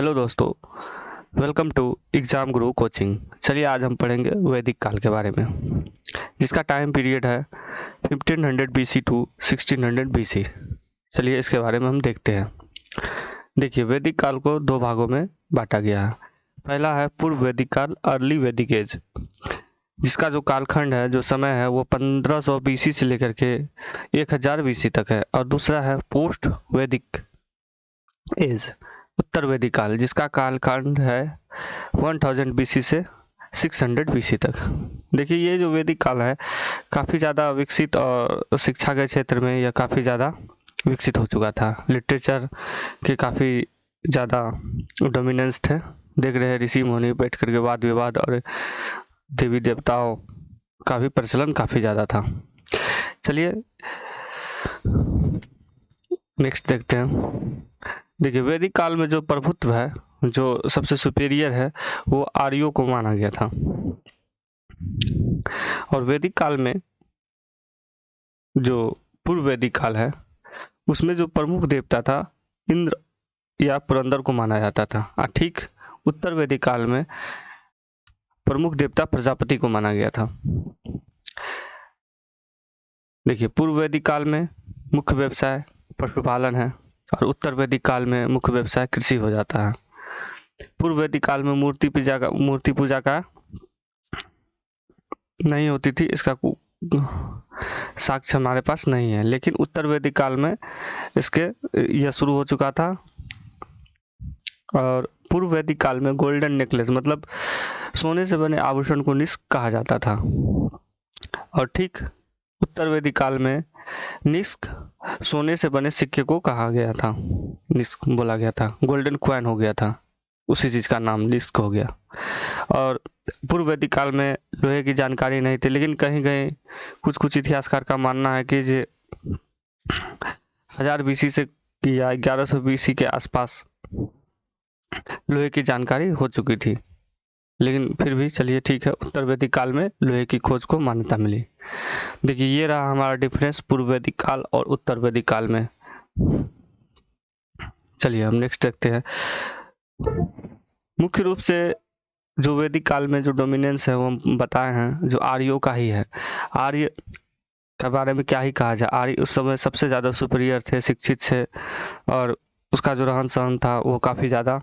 Hello दोस्तों, welcome to exam Guru coaching. चलिए आज हम पढ़ेंगे वैदिक काल के बारे में, जिसका टाइम पीरियड है 1500 BC टू 1600 BC। चलिए इसके बारे में हम देखते हैं। देखिए, वैदिक काल को दो भागों में बांटा गया है। पहला है पूर्व वैदिक काल, अर्ली वैदिक एज, जिसका जो कालखंड है, जो समय है, वो 1500 BC से लेकर के 1000 BC तक है। और दूसरा है पोस्ट वैदिक एज, उत्तर वैदिक काल, जिसका कालखंड है 1000 BC से 600 BC तक। देखिए, ये जो वैदिक काल है काफ़ी ज़्यादा विकसित और शिक्षा के क्षेत्र में यह काफ़ी ज़्यादा विकसित हो चुका था। लिटरेचर के काफ़ी ज़्यादा डोमिनेंस थे। देख रहे हैं ऋषि मुनि बैठ करके वाद विवाद और देवी देवताओं का भी प्रचलन काफ़ी ज़्यादा था। चलिए नेक्स्ट देखते हैं। देखिए, वैदिक काल में जो प्रभुत्व है, जो सबसे सुपीरियर है, वो आर्यों को माना गया था। और वैदिक काल में जो पूर्व वैदिक काल है, उसमें जो प्रमुख देवता था इंद्र या पुरंदर को माना जाता था। और ठीक उत्तर वैदिक काल में प्रमुख देवता प्रजापति को माना गया था। देखिए, पूर्व वैदिक काल में मुख्य व्यवसाय पशुपालन है और उत्तर वैदिक काल में मुख्य व्यवसाय कृषि हो जाता है। पूर्व वैदिक काल में मूर्ति पूजा का नहीं होती थी, इसका साक्ष्य हमारे पास नहीं है। लेकिन उत्तर वैदिक काल में इसके यह शुरू हो चुका था। और पूर्व वैदिक काल में गोल्डन नेकलेस मतलब सोने से बने आभूषण को निष्क कहा जाता था। और ठीक उत्तर वैदिक काल में निष्क सोने से बने सिक्के को कहा गया था, निष्क बोला गया था, गोल्डन क्वाइन हो गया था, उसी चीज़ का नाम निष्क हो गया। और पूर्व वैदिक काल में लोहे की जानकारी नहीं थी, लेकिन कहीं कहीं कुछ इतिहासकार का मानना है कि ये 1000 BC से या 1100 BC के आसपास लोहे की जानकारी हो चुकी थी। लेकिन फिर भी चलिए ठीक है, उत्तर वैदिक काल में लोहे की खोज को मान्यता मिली। देखिए, ये रहा हमारा डिफरेंस पूर्व वैदिक काल और उत्तर वैदिक काल में। चलिए हम नेक्स्ट देखते हैं। मुख्य रूप से जो वैदिक काल में जो डोमिनेंस है वो हम बताए हैं, जो आर्यों का ही है। आर्य के बारे में क्या ही कहा जाए, आर्य उस समय सबसे ज़्यादा सुपीरियर थे, शिक्षित थे, और उसका जो रहन सहन था वो काफ़ी ज़्यादा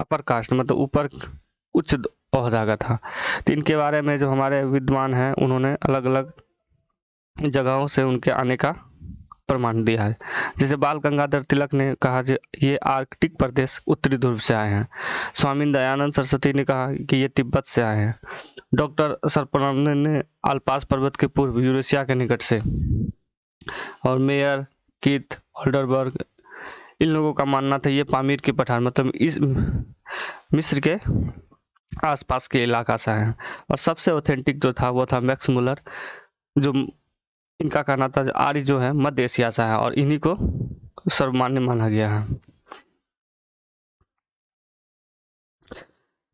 अपर कास्ट मतलब ऊपर उच्च ओहदा का था। तो इनके बारे में जो हमारे विद्वान हैं उन्होंने अलग अलग जगहों से उनके आने का प्रमाण दिया है। जैसे बाल गंगाधर तिलक ने कहा कि ये आर्कटिक प्रदेश उत्तरी ध्रुव से आए हैं। स्वामी दयानंद सरस्वती ने कहा कि ये तिब्बत से आए हैं। डॉक्टर सर्पनानंद ने आल्पास पर्वत के पूर्व यूरेशिया के निकट से। और मेयर, कीथ, होल्डरबर्ग, इन लोगों का मानना था ये पामीर के पठार मतलब इस मिस्र के आसपास के इलाका से हैं। और सबसे ऑथेंटिक जो था वो था मैक्स मुलर, जो इनका कहना था आर्य जो है मध्य एशिया से है और इन्हीं को सर्वमान्य माना गया है।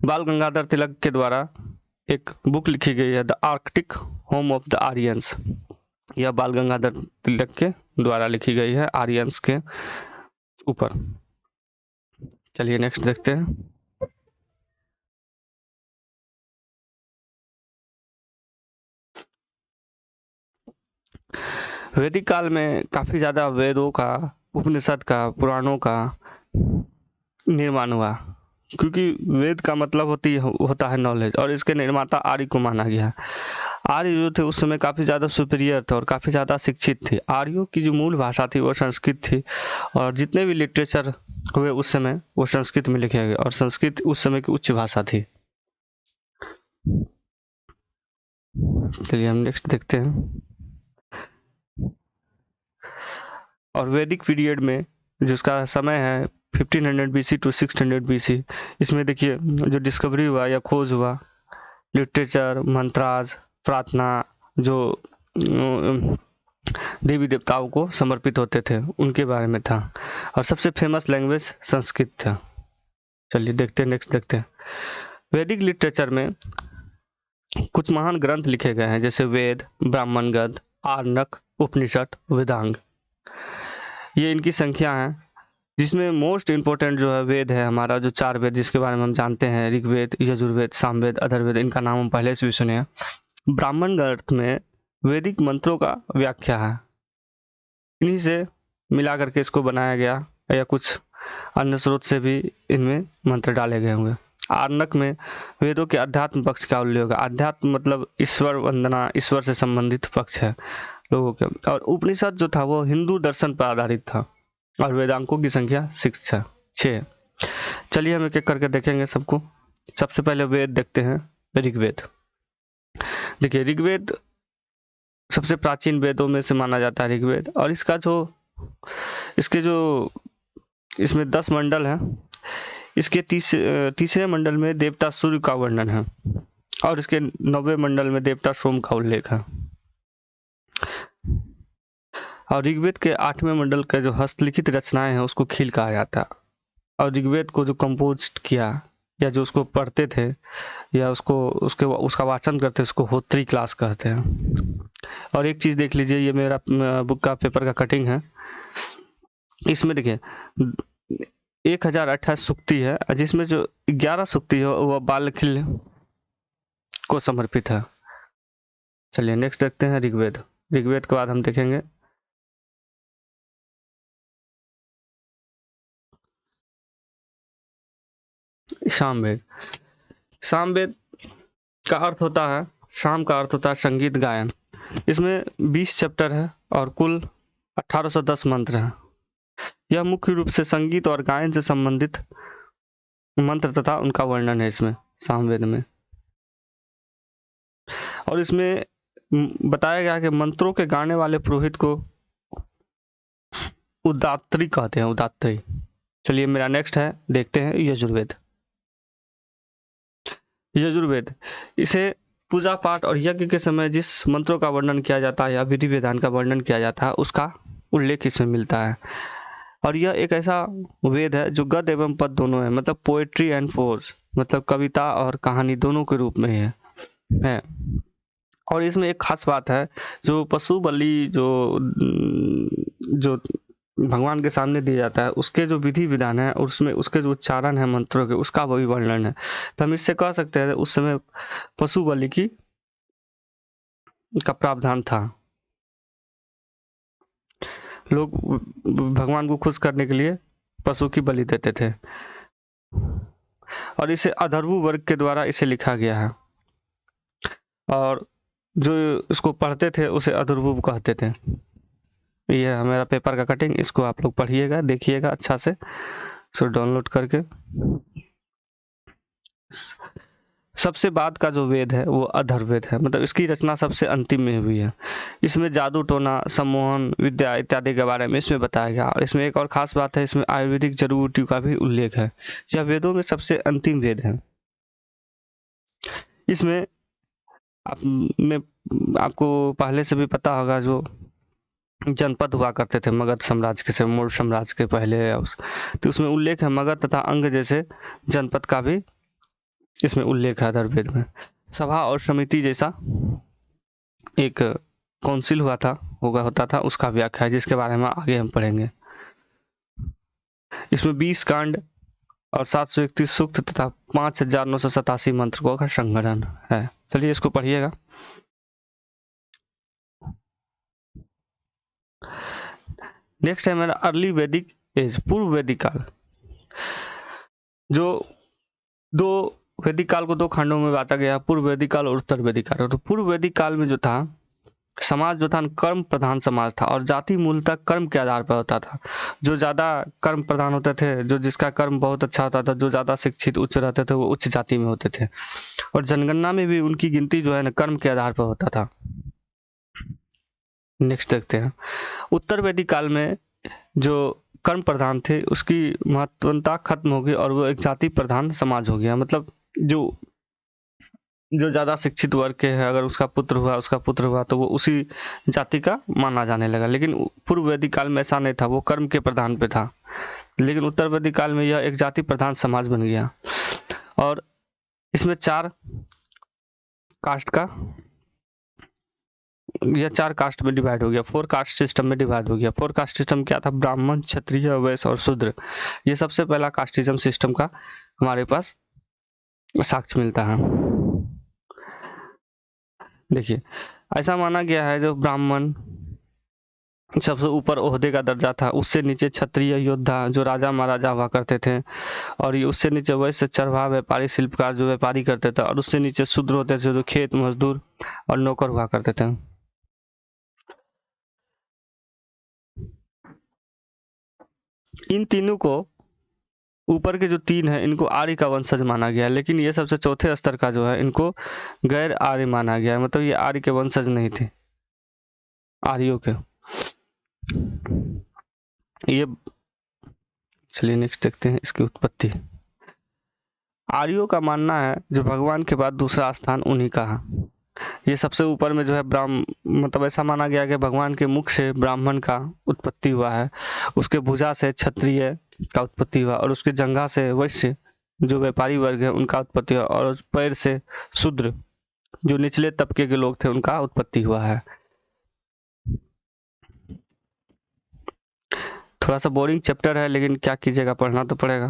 बाल गंगाधर तिलक के द्वारा एक बुक लिखी गई है, the Arctic home of the Aryans. यह बाल गंगाधर तिलक के द्वारा लिखी गई है आर्यंस के ऊपर। चलिए नेक्स्ट देखते हैं। वैदिक काल में काफ़ी ज़्यादा वेदों का, उपनिषद का, पुराणों का निर्माण हुआ, क्योंकि वेद का मतलब होता है नॉलेज, और इसके निर्माता आर्य को माना गया है। आर्य जो थे उस समय काफ़ी ज़्यादा सुपीरियर थे और काफ़ी ज़्यादा शिक्षित थे। आर्यों की जो मूल भाषा थी वो संस्कृत थी, और जितने भी लिटरेचर हुए उस समय वो संस्कृत में लिखे गए, और संस्कृत उस समय की उच्च भाषा थी। चलिए हम नेक्स्ट देखते हैं। और वैदिक पीरियड में जिसका समय है 1500 BC टू 600 BC, इसमें देखिए जो डिस्कवरी हुआ या खोज हुआ, लिटरेचर, मंत्राज, प्रार्थना, जो देवी देवताओं को समर्पित होते थे उनके बारे में था। और सबसे फेमस लैंग्वेज संस्कृत था। चलिए देखते हैं, नेक्स्ट देखते हैं। वैदिक लिटरेचर में कुछ महान ग्रंथ लिखे गए हैं, जैसे वेद, ब्राह्मण गद्य, आर्णक, उपनिषद, वेदांग। ये इनकी संख्या है जिसमें मोस्ट इम्पोर्टेंट जो है वेद है हमारा, जो 4 वेद जिसके बारे में हम जानते हैं, ऋग्वेद, यजुर्वेद, सामवेद, अथर्ववेद, इनका नाम हम पहले से भी सुने हैं। ब्राह्मण ग्रंथ में वैदिक मंत्रों का व्याख्या है, इन्हीं से मिला करके इसको बनाया गया, या कुछ अन्य स्रोत से भी इनमें मंत्र डाले गए होंगे। आरण्यक में वेदों के अध्यात्म पक्ष का उल्लेख है। अध्यात्म मतलब ईश्वर वंदना, ईश्वर से संबंधित पक्ष है लोगों के। और उपनिषद जो था वो हिंदू दर्शन पर आधारित था, और वेदांकों की संख्या 6 है। चलिए हम एक एक करके देखेंगे सबको। सबसे पहले वेद देखते हैं, ऋग्वेद। देखिए, ऋग्वेद सबसे प्राचीन वेदों में से माना जाता है ऋग्वेद, और इसमें 10 मंडल हैं। इसके तीसरे मंडल में देवता सूर्य का वर्णन है, और इसके 9वें मंडल में देवता सोम का उल्लेख है। और ऋग्वेद के 8वें मंडल का जो हस्तलिखित रचनाएं हैं उसको खील कहा जाता है। और ऋग्वेद को जो कंपोज किया, या जो उसको पढ़ते थे, या उसका वाचन करते, उसको होत्री क्लास कहते हैं। और एक चीज़ देख लीजिए, ये मेरा बुक का पेपर का कटिंग है। इसमें देखिए 1028 सूक्ति है, जिसमें जो 11 सूक्ति है वह बालखिल को समर्पित है। चलिए नेक्स्ट देखते हैं ऋग्वेद। ऋग्वेद के बाद हम देखेंगे सामवेद। सामवेद का अर्थ होता है, शाम का अर्थ होता है संगीत गायन। इसमें 20 चैप्टर है और कुल 1810 मंत्र हैं। यह मुख्य रूप से संगीत और गायन से संबंधित मंत्र तथा उनका वर्णन है इसमें, सामवेद में। और इसमें बताया गया कि मंत्रों के गाने वाले पुरोहित को उदात्री कहते हैं, उदात्री। चलिए मेरा नेक्स्ट है, देखते हैं यजुर्वेद। यजुर्वेद, इसे पूजा पाठ और यज्ञ के समय जिस मंत्रों का वर्णन किया जाता है या विधि विधान का वर्णन किया जाता है उसका उल्लेख इसमें मिलता है। और यह एक ऐसा वेद है जो गद्य एवं पद दोनों है, मतलब पोएट्री एंड प्रोज, मतलब कविता और कहानी दोनों के रूप में है। और इसमें एक खास बात है, जो पशु बलि जो भगवान के सामने दिया जाता है, उसके जो विधि विधान है, उसमें उसके जो उच्चारण है मंत्रों के, उसका वही वर्णन है। तो हम इससे कह सकते हैं उस समय पशु बलि का प्रावधान था। लोग भगवान को खुश करने के लिए पशु की बलि देते थे। और इसे अथर्व वर्ग के द्वारा इसे लिखा गया है, और जो इसको पढ़ते थे उसे अथर्व कहते थे। ये है मेरा पेपर का कटिंग, इसको आप लोग पढ़िएगा, देखिएगा अच्छा से, इसको डाउनलोड करके। सबसे बाद का जो वेद है वो अथर्ववेद है, मतलब इसकी रचना सबसे अंतिम में हुई है। इसमें जादू टोना, सम्मोहन विद्या इत्यादि के बारे में इसमें बताया गया। और इसमें एक और ख़ास बात है, इसमें आयुर्वेदिक जड़ी बूटियों का भी उल्लेख है। यह वेदों में सबसे अंतिम वेद है। इसमें आपको पहले से भी पता होगा, जो जनपद हुआ करते थे मगध साम्राज्य के से, मौर्य साम्राज्य के पहले, तो उसमें उल्लेख है मगध तथा अंग जैसे जनपद का भी इसमें उल्लेख है अथर्ववेद में। सभा और समिति जैसा एक काउंसिल होता था, उसका व्याख्या है, जिसके बारे में आगे हम पढ़ेंगे। इसमें 20 कांड और 731 सूक्त तथा 5987 मंत्रों का संग्रहण है। चलिए इसको पढ़िएगा। नेक्स्ट है मेरा अर्ली वैदिक एज, पूर्व वैदिक काल। जो दो वैदिक काल को 2 खंडों में बांटा गया, पूर्व वैदिक काल और उत्तर वैदिक काल। तो पूर्व वैदिक काल में जो था समाज जो था कर्म प्रधान समाज था, और जाति मूलतः कर्म के आधार पर होता था। जो ज़्यादा कर्म प्रधान होते थे, जो जिसका कर्म बहुत अच्छा होता था, जो ज़्यादा शिक्षित उच्च रहते थे, वो उच्च जाति में होते थे। और जनगणना में भी उनकी गिनती जो है ना कर्म के आधार पर होता था। नेक्स्ट देखते हैं, उत्तर वैदिक काल में जो कर्म प्रधान थे उसकी महत्वता खत्म हो गई, और वो एक जाति प्रधान समाज हो गया। मतलब जो ज़्यादा शिक्षित वर्ग के है, अगर उसका पुत्र हुआ तो वो उसी जाति का माना जाने लगा। लेकिन पूर्व वैदिक काल में ऐसा नहीं था, वो कर्म के प्रधान पे था। लेकिन उत्तर वैदिक काल में यह एक जाति प्रधान समाज बन गया। और इसमें 4 कास्ट का यह 4 कास्ट में डिवाइड हो गया, 4 कास्ट सिस्टम में डिवाइड हो गया। 4 कास्ट सिस्टम क्या था? ब्राह्मण, क्षत्रिय, वैश्य और शूद्र। ये सबसे पहला कास्टिज्म सिस्टम का हमारे पास साक्ष्य मिलता है। देखिए, ऐसा माना गया है जो ब्राह्मण सबसे ऊपर ओहदे का दर्जा था, उससे नीचे क्षत्रिय योद्धा जो राजा महाराजा हुआ करते थे, और ये उससे नीचे वैश्य, चरवाहा, व्यापारी, शिल्पकार जो व्यापारी करते थे, और उससे नीचे शूद्र होते थे जो खेत मजदूर और नौकर हुआ करते थे। इन तीनों को, ऊपर के जो 3 है इनको आर्य का वंशज माना गया है, लेकिन ये सबसे चौथे स्तर का जो है इनको गैर आर्य माना गया है, मतलब ये आर्य के वंशज नहीं थे, आर्यों के। ये चलिए नेक्स्ट देखते हैं इसकी उत्पत्ति। आर्यों का मानना है जो भगवान के बाद दूसरा स्थान उन्हीं का है। ये सबसे ऊपर में जो है मतलब ऐसा माना गया कि भगवान के मुख से ब्राह्मण का उत्पत्ति हुआ है, उसके भुजा से क्षत्रिय का उत्पत्ति हुआ, और उसके जंघा से वैश्य जो व्यापारी वर्ग है उनका उत्पत्ति हुआ, और उस पैर से शूद्र जो निचले तबके के लोग थे उनका उत्पत्ति हुआ है। थोड़ा सा बोरिंग चैप्टर है, लेकिन क्या कीजिएगा, पढ़ना तो पड़ेगा।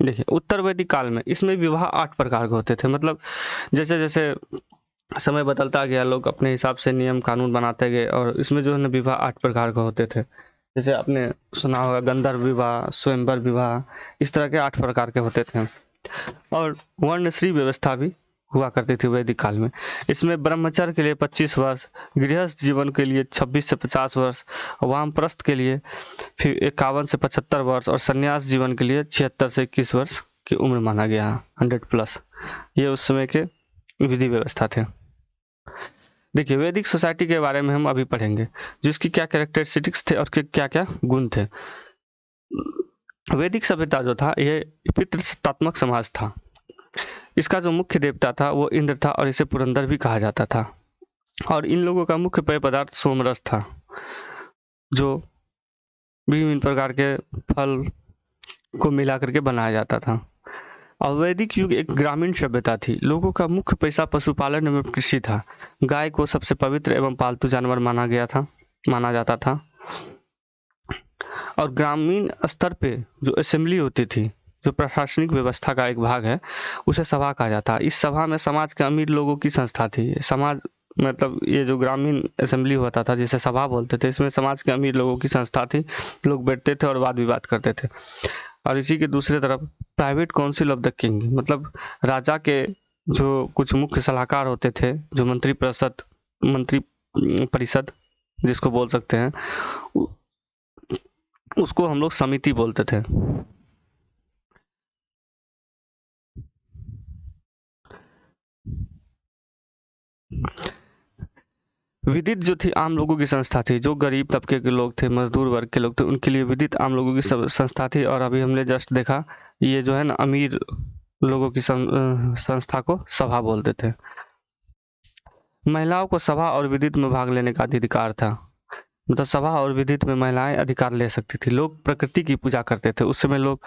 देखिए, उत्तर वैदिक काल में इसमें विवाह 8 प्रकार के होते थे, मतलब जैसे जैसे समय बदलता गया लोग अपने हिसाब से नियम कानून बनाते गए, और इसमें जो है ना विवाह 8 प्रकार के होते थे। जैसे आपने सुना होगा गंधर्व विवाह, स्वयंवर विवाह, इस तरह के 8 प्रकार के होते थे। और वर्णश्री व्यवस्था भी हुआ करती थी वैदिक काल में। इसमें ब्रह्मचर्य के लिए 25 वर्ष, गृहस्थ जीवन के लिए 26 से 50 वर्ष, वामप्रस्थ के लिए फिर 51 से 75 वर्ष, और संन्यास जीवन के लिए 76 से 21 वर्ष की उम्र माना गया, 100+। ये उस समय के विधि व्यवस्था थे। देखिए, वैदिक सोसाइटी के बारे में हम अभी पढ़ेंगे, जिसकी क्या कैरेक्टरिस्टिक्स थे और क्या क्या गुण थे। वैदिक सभ्यता जो था यह पितृसत्तात्मक समाज था। इसका जो मुख्य देवता था वो इंद्र था, और इसे पुरंदर भी कहा जाता था। और इन लोगों का मुख्य पेय पदार्थ सोमरस था, जो विभिन्न प्रकार के फल को मिला करके बनाया जाता था। और वैदिक युग एक ग्रामीण सभ्यता थी। लोगों का मुख्य पैसा पशुपालन एवं कृषि था। गाय को सबसे पवित्र एवं पालतू जानवर माना जाता था। और ग्रामीण स्तर पे जो असेंबली होती थी, जो प्रशासनिक व्यवस्था का एक भाग है, उसे सभा कहा जाता है। इस सभा में समाज के अमीर लोगों की संस्था थी। समाज मतलब ये जो ग्रामीण असेंबली होता था जिसे सभा बोलते थे, इसमें समाज के अमीर लोगों की संस्था थी। लोग बैठते थे और वाद विवाद करते थे। और इसी के दूसरी तरफ private counsel of the king, मतलब राजा के जो कुछ मुख्य सलाहकार होते थे, जो मंत्री परिषद जिसको बोल सकते हैं, उसको हम लोग समिति बोलते थे। विदित जो थी आम लोगों की संस्था थी। जो गरीब तबके के लोग थे, मजदूर वर्ग के लोग थे, उनके लिए विदित आम लोगों की संस्था थी। और अभी हमने जस्ट देखा, ये जो है ना अमीर लोगों की संस्था को सभा बोलते थे। महिलाओं को सभा और विदित में भाग लेने का अधिकार था। मतलब सभा और विदित में महिलाएं अधिकार ले सकती थी। लोग प्रकृति की पूजा करते थे। उस समय लोग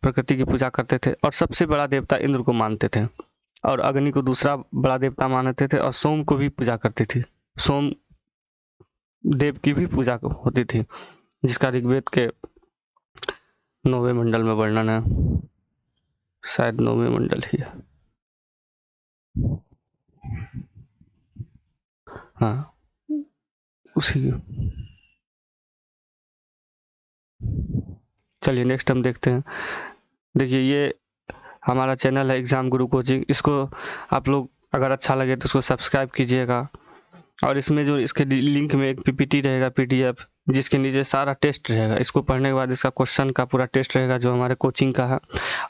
प्रकृति की पूजा करते थे, और सबसे बड़ा देवता इंद्र को मानते थे, और अग्नि को दूसरा बड़ा देवता मानते थे, और सोम को भी पूजा करती थी। सोम देव की भी पूजा होती थी, जिसका ऋग्वेद के 9वें मंडल में वर्णन है। शायद 9वें मंडल ही है। हाँ, उसी। चलिए नेक्स्ट हम देखते हैं। देखिए, ये हमारा चैनल है एग्जाम गुरु कोचिंग। इसको आप लोग अगर अच्छा लगे तो उसको सब्सक्राइब कीजिएगा। और इसमें जो इसके लिंक में एक पीपीटी रहेगा, पीडीएफ, जिसके नीचे सारा टेस्ट रहेगा। इसको पढ़ने के बाद इसका क्वेश्चन का पूरा टेस्ट रहेगा, जो हमारे कोचिंग का है।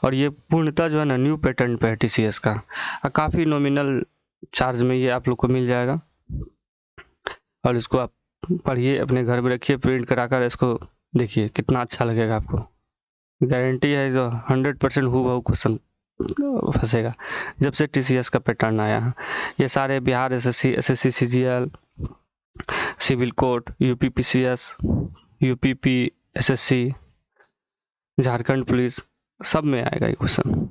और ये पूर्णतः जो है ना न्यू पैटर्न पे है टीसीएस का। काफ़ी नॉमिनल चार्ज में ये आप लोग को मिल जाएगा। और इसको आप पढ़िए, अपने घर में रखिए, प्रिंट करा कर इसको देखिए, कितना अच्छा लगेगा आपको। गारंटी है जो 100% हूबहू क्वेश्चन फंसेगा जब से टीसीएस का पैटर्न आया है। ये सारे Bihar SSC, SSC CGL, civil court, UP PCS, UPP SSC, Jharkhand police, सब में आएगा ये क्वेश्चन।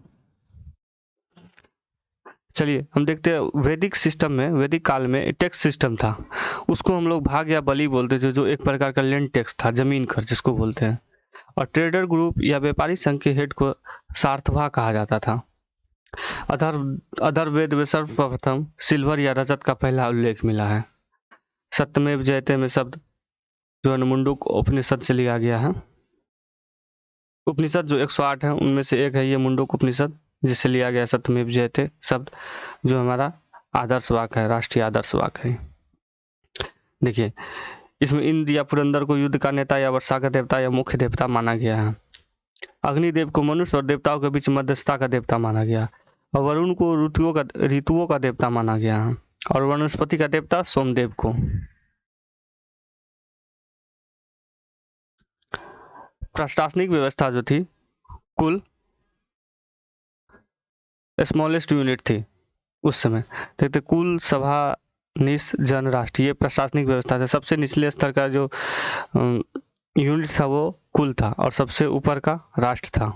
चलिए हम देखते हैं वैदिक सिस्टम में, वैदिक काल में टैक्स सिस्टम था, उसको हम लोग भाग या बलि बोलते थे, जो एक प्रकार का लैंड टैक्स था, जमीन कर जिसको बोलते हैं। और ट्रेडर ग्रुप या व्यापारी संघ के हेड को सार्थवा कहा जाता था। अधर अधर्वेद में सर्वप्रथम सिल्वर या रजत का पहला उल्लेख मिला है। सत्यमेव जयते में शब्द जो है मुंडुक उपनिषद से लिया गया है। उपनिषद जो 108 है उनमें से एक है ये मुंडुक उपनिषद, जिससे लिया गया सत्यमेव जयते शब्द, जो हमारा आदर्श वाक्य है, राष्ट्रीय आदर्श वाक्य है। देखिए इसमें इंद्र या पुरंदर को युद्ध का नेता या वर्षा का देवता या मुख्य देवता माना गया है। अग्निदेव को मनुष्य और देवताओं के बीच मध्यस्थता का देवता माना गया, और वरुण को ऋतुओं का देवता माना गया है, और वनस्पति का देवता सोमदेव को। प्रशासनिक व्यवस्था जो थी, कुल स्मॉलेस्ट यूनिट थी उस समय, देखते कुल सभा निस जन राष्ट्रीय प्रशासनिक व्यवस्था से सबसे निचले स्तर का जो यूनिट था वो कुल था, और सबसे ऊपर का राष्ट्र था।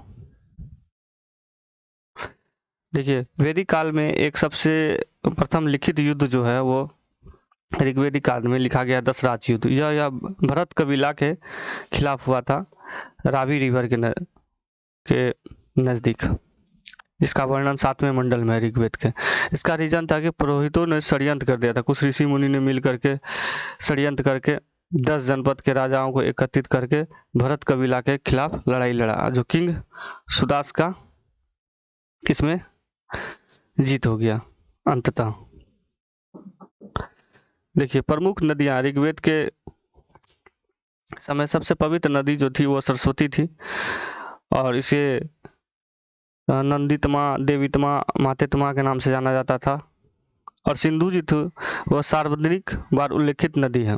देखिए वैदिक काल में एक सबसे प्रथम लिखित युद्ध जो है वो ऋग्वेदिक काल में लिखा गया दशराज युद्ध। यह भरत कबीला के खिलाफ हुआ था, रावी रिवर के नज़दीक, जिसका वर्णन 7वें मंडल में ऋग्वेद के। इसका रीजन था कि पुरोहितों ने षड्यंत्र कर दिया था, कुछ ऋषि मुनि ने मिल करके षड्यंत्र करके 10 जनपद के राजाओं को एकत्रित करके भरत कबीला के खिलाफ लड़ाई लड़ा, जो किंग सुदास का इसमें जीत हो गया अंततः। देखिए प्रमुख नदियां ऋग्वेद के समय सबसे पवित्र नदी जो थी वो सरस्वती थी, और इसे नंदितमा, देवीतमा, मातेतमा के नाम से जाना जाता था। और सिंधु जी थी वह सार्वजनिक बार उल्लेखित नदी है।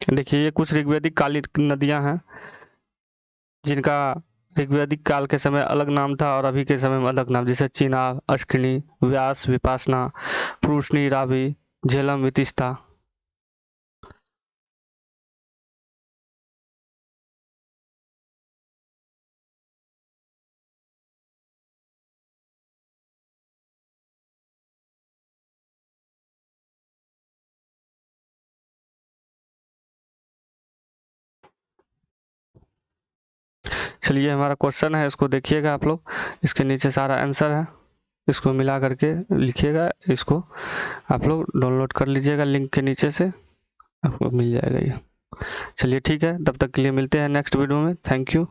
देखिए ये कुछ ऋग्वेदिक कालीन नदियां हैं जिनका ऋग्वेदिक काल के समय अलग नाम था और अभी के समय में अलग नाम, जैसे चिनाब, अश्किनी, व्यास, विपासना, प्रूषणी, रावी, झेलम, वितिस्ता। चलिए हमारा क्वेश्चन है, इसको देखिएगा आप लोग, इसके नीचे सारा आंसर है, इसको मिला करके लिखिएगा, इसको आप लोग डाउनलोड कर लीजिएगा लिंक के नीचे से, आपको मिल जाएगा ये। चलिए ठीक है, तब तक के लिए मिलते हैं नेक्स्ट वीडियो में। Thank you.